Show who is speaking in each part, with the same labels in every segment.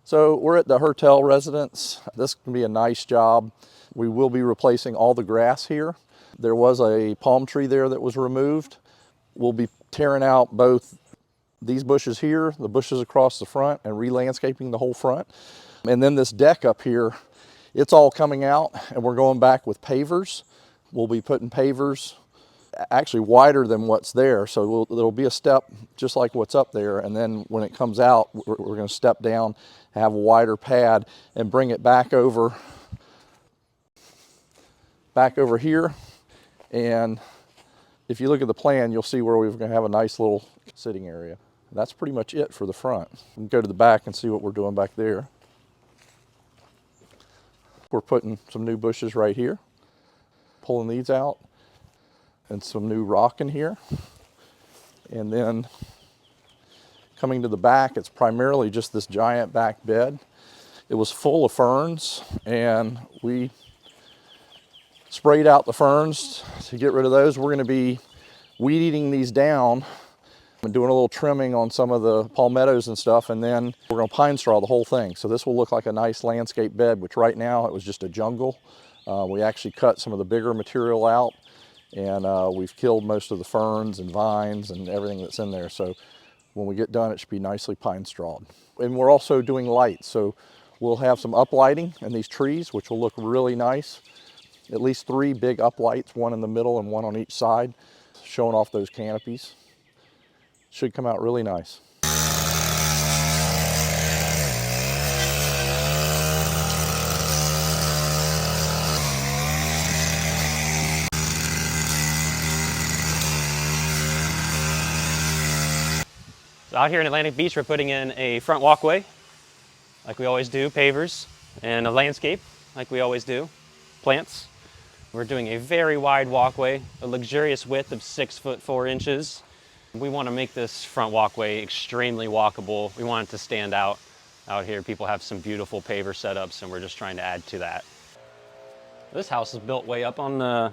Speaker 1: So we're at the Hertel residence. This can be a nice job. We will be replacing all the grass here. There was a palm tree there that was removed. We'll be tearing out both these bushes here, the bushes across the front, and re-landscaping the whole front. And then this deck up here, it's all coming out, and we're going back with pavers. We'll be putting pavers actually wider than what's there, so there'll be a step just like what's up there, and then when it comes out, we're going to step down, have a wider pad, and bring it back over here. And if you look at the plan, you'll see where we're going to have a nice little sitting area. That's pretty much it for the front. We can go to the back and see what we're doing back there. We're putting some new bushes right here, pulling these out, and some new rock in here. And then coming to the back, it's primarily just this giant back bed. It was full of ferns, and we sprayed out the ferns to get rid of those. We're going to be weed eating these down and doing a little trimming on some of the palmettos and stuff, and then we're going to pine straw the whole thing. So this will look like a nice landscape bed, which right now it was just a jungle. We actually cut some of the bigger material out, and we've killed most of the ferns and vines and everything that's in there. So when we get done, it should be nicely pine strawed. And we're also doing lights. So we'll have some uplighting in these trees, which will look really nice. At least 3 big uplights, one in the middle and one on each side, showing off those canopies. Should come out really nice.
Speaker 2: So out here in Atlantic Beach, we're putting in a front walkway, like we always do, pavers, and a landscape, like we always do, plants. We're doing a very wide walkway, a luxurious width of 6 foot 4 inches. We want to make this front walkway extremely walkable. We want it to stand out here. People have some beautiful paver setups, and we're just trying to add to that. This house is built way up on the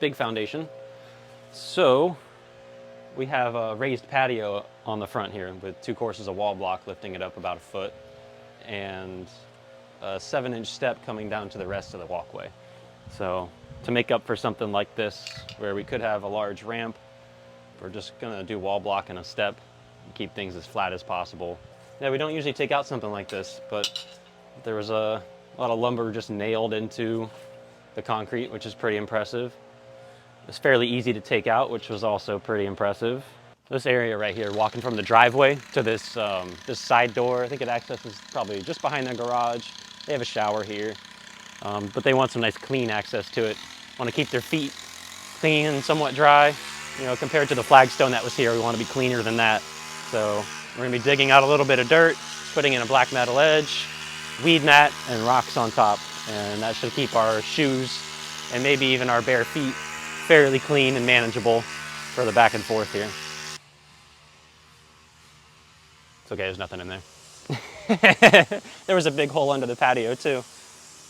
Speaker 2: big foundation. So we have a raised patio on the front here with 2 courses of wall block lifting it up about 1 foot, and a 7-inch step coming down to the rest of the walkway. So to make up for something like this, where we could have a large ramp, we're just gonna do wall block and a step and keep things as flat as possible. Yeah, we don't usually take out something like this, but there was a lot of lumber just nailed into the concrete, which is pretty impressive. It's fairly easy to take out, which was also pretty impressive. This area right here, walking from the driveway to this, this side door, I think it accesses probably just behind their garage. They have a shower here, but they want some nice clean access to it. Want to keep their feet clean and somewhat dry. You know, compared to the flagstone that was here, we want to be cleaner than that. So we're going to be digging out a little bit of dirt, putting in a black metal edge, weed mat, and rocks on top. And that should keep our shoes and maybe even our bare feet fairly clean and manageable for the back and forth here. It's okay, there's nothing in there. There was a big hole under the patio too.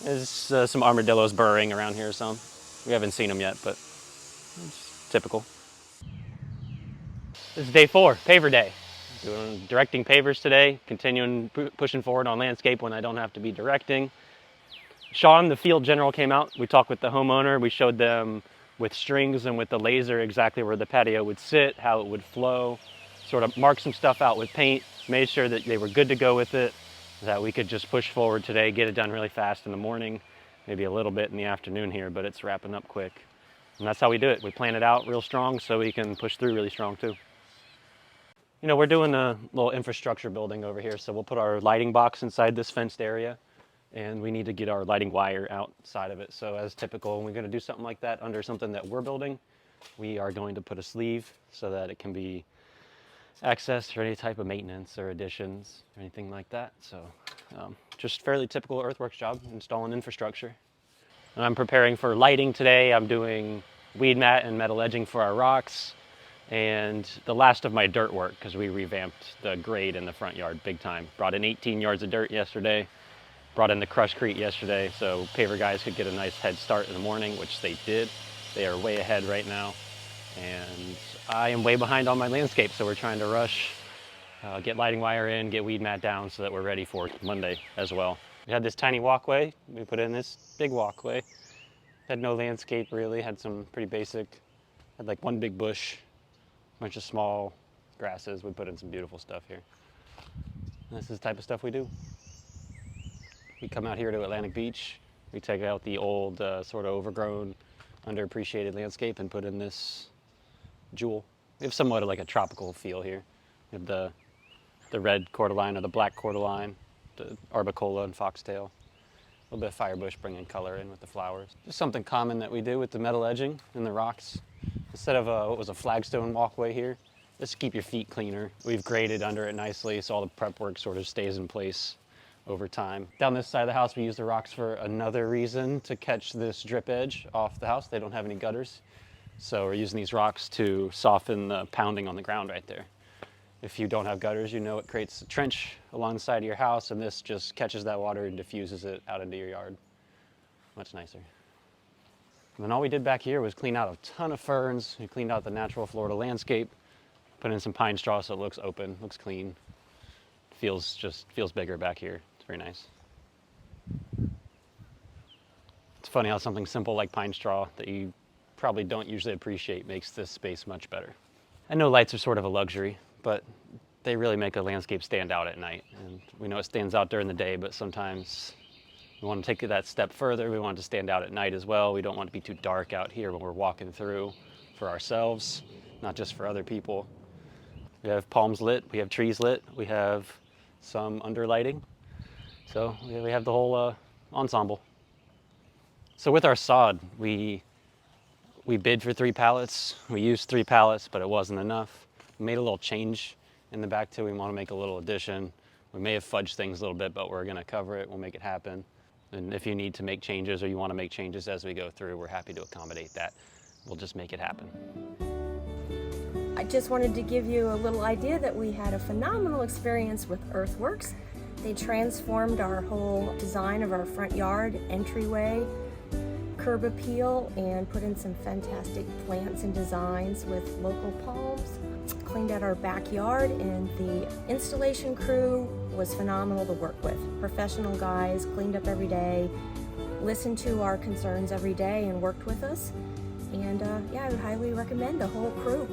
Speaker 2: There's some armadillos burrowing around here, some. We haven't seen them yet, but it's typical. This is day 4, paver day. Directing pavers today, continuing pushing forward on landscape when I don't have to be directing. Sean, the field general, came out. We talked with the homeowner. We showed them with strings and with the laser exactly where the patio would sit, how it would flow, sort of marked some stuff out with paint, made sure that they were good to go with it, that we could just push forward today, get it done really fast in the morning, maybe a little bit in the afternoon here, but it's wrapping up quick. And that's how we do it. We plan it out real strong so we can push through really strong too. You know, we're doing a little infrastructure building over here, so we'll put our lighting box inside this fenced area, and we need to get our lighting wire outside of it. So as typical, when we're going to do something like that under something that we're building, we are going to put a sleeve so that it can be accessed for any type of maintenance or additions or anything like that. So just fairly typical earthworks job, installing infrastructure. And I'm preparing for lighting today. I'm doing weed mat and metal edging for our rocks, and the last of my dirt work, because we revamped the grade in the front yard big time. Brought in 18 yards of dirt yesterday, brought in the crushcrete yesterday, so paver guys could get a nice head start in the morning, which they did. They are way ahead right now, and I am way behind on my landscape, so we're trying to rush get lighting wire in, get weed mat down so that we're ready for Monday as well. We had this tiny walkway. We put in this big walkway. Had no landscape really, had some pretty basic, had like one big bush, a bunch of small grasses. We put in some beautiful stuff here. And this is the type of stuff we do. We come out here to Atlantic Beach. We take out the old, sort of overgrown, underappreciated landscape and put in this jewel. We have somewhat of like a tropical feel here. We have the red cordyline or the black cordyline, the arbicola and foxtail. A little bit of firebush bringing color in with the flowers. Just something common that we do with the metal edging and the rocks. Instead of what was a flagstone walkway here, just to keep your feet cleaner. We've graded under it nicely so all the prep work sort of stays in place over time. Down this side of the house, we use the rocks for another reason, to catch this drip edge off the house. They don't have any gutters. So we're using these rocks to soften the pounding on the ground right there. If you don't have gutters, you know it creates a trench along the side of your house, and this just catches that water and diffuses it out into your yard. Much nicer. And then all we did back here was clean out a ton of ferns. We cleaned out the natural Florida landscape, put in some pine straw so it looks open, looks clean. Feels bigger back here. It's very nice. It's funny how something simple like pine straw that you probably don't usually appreciate makes this space much better. I know lights are sort of a luxury, but they really make a landscape stand out at night. And we know it stands out during the day, but sometimes we want to take it that step further. We want it to stand out at night as well. We don't want it to be too dark out here when we're walking through for ourselves, not just for other people. We have palms lit, we have trees lit, we have some underlighting. So we have the whole ensemble. So with our sod, we bid for 3 pallets. We used 3 pallets, but it wasn't enough. We made a little change in the back too. We want to make a little addition. We may have fudged things a little bit, but we're going to cover it. We'll make it happen. And if you need to make changes or you want to make changes as we go through, we're happy to accommodate that. We'll just make it happen.
Speaker 3: I just wanted to give you a little idea that we had a phenomenal experience with Earthworks. They transformed our whole design of our front yard, entryway, curb appeal, and put in some fantastic plants and designs with local palms. Cleaned out our backyard, and the installation crew was phenomenal to work with. Professional guys, cleaned up every day, listened to our concerns every day and worked with us. And yeah, I would highly recommend the whole crew.